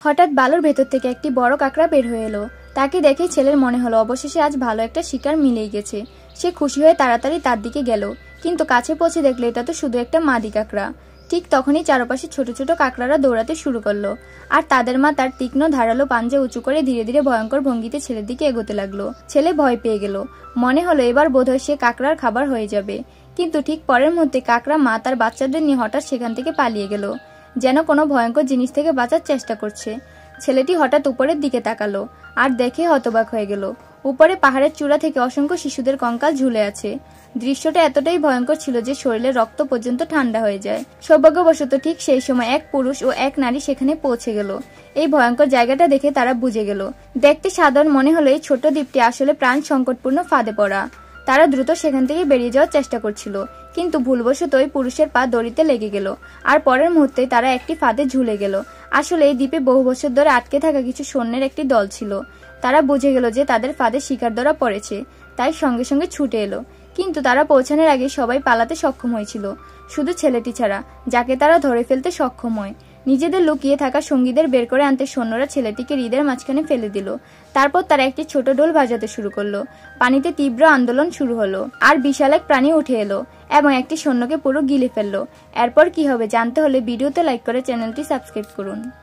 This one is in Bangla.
হঠাৎ বালুর ভেতর থেকে একটি বড় কাঁকড়া বের হয়ে এলো। তাকে দেখে ছেলের মনে হলো অবশেষে আজ ভালো একটা শিকার মিলেই গেছে। সে খুশি হয়ে তাড়াতাড়ি তার দিকে গেল, কিন্তু কাছে পৌঁছে দেখলো এটা তো শুধু একটা মাদি কাঁকড়া। ঠিক তখনই চারপাশে ছোট ছোট কাঁকড়ারা দৌড়াতে শুরু করলো, আর তাদের মা তার তীক্ষ্ণ ধারালো পাঞ্জা উঁচু করে ধীরে ধীরে ভয়ঙ্কর ভঙ্গিতে ছেলের দিকে এগোতে লাগলো। ছেলে ভয় পেয়ে গেল, মনে হলো এবার বোধহয় সে কাঁকড়ার খাবার হয়ে যাবে। কিন্তু ঠিক পরের মধ্যে কাঁকড়া মা তার বাচ্চাদের নিয়ে হঠাৎ সেখান থেকে পালিয়ে গেল, যেন কোনো ভয়ঙ্কর জিনিস থেকে বাঁচার চেষ্টা করছে। ছেলেটি হঠাৎ উপরের দিকে তাকালো আর দেখে হতবাক হয়ে গেল। উপরে পাহাড়ের চূড়া থেকে অসংখ্য শিশুদের কঙ্কাল ঝুলে আছে। দৃশ্যটা এতটাই ভয়ঙ্কর ছিল যে শরীরের রক্ত পর্যন্ত ঠান্ডা হয়ে যায়। সৌভাগ্যবশত ঠিক সেই সময় এক পুরুষ ও এক নারী সেখানে পৌঁছে গেল। এই ভয়ঙ্কর জায়গাটা দেখে তারা বুঝে গেল, দেখতে সাধারণ মনে হলো এই ছোট দ্বীপটি আসলে প্রাণ সংকটপূর্ণ ফাঁদে পড়া। তারা দ্রুত সেখান থেকে বেরিয়ে যাওয়ার চেষ্টা করছিল, কিন্তু ভুলবশত ওই পুরুষের পা দড়িতে লেগে গেল, আর পরের মুহূর্তেই তারা একটি ফাঁদে ঝুলে গেল। আসলে এই দ্বীপে বহু বছর ধরে আটকে থাকা কিছু সৈন্যের একটি দল ছিল। তারা বুঝে গেল যে তাদের ফাঁদে শিকার ধরা পড়েছে, তাই সঙ্গে সঙ্গে ছুটে এলো। কিন্তু তারা পৌঁছানোর আগে সবাই পালাতে সক্ষম হয়েছিল, শুধু ছেলেটি ছাড়া, যাকে তারা ধরে ফেলতে সক্ষম হয়। নিজেদের লুকিয়ে থাকা সঙ্গীদের বের করে আনতে সৈন্যরা ছেলেটিকে হৃদের মাঝখানে ফেলে দিল। তারপর তারা একটি ছোট ঢোল বাজাতে শুরু করলো। পানিতে তীব্র আন্দোলন শুরু হলো, আর বিশাল এক প্রাণী উঠে এলো এবং একটি সৈন্যকে পুরো গিলে ফেললো। এরপর কি হবে জানতে হলে ভিডিওতে লাইক করে চ্যানেলটি সাবস্ক্রাইব করুন।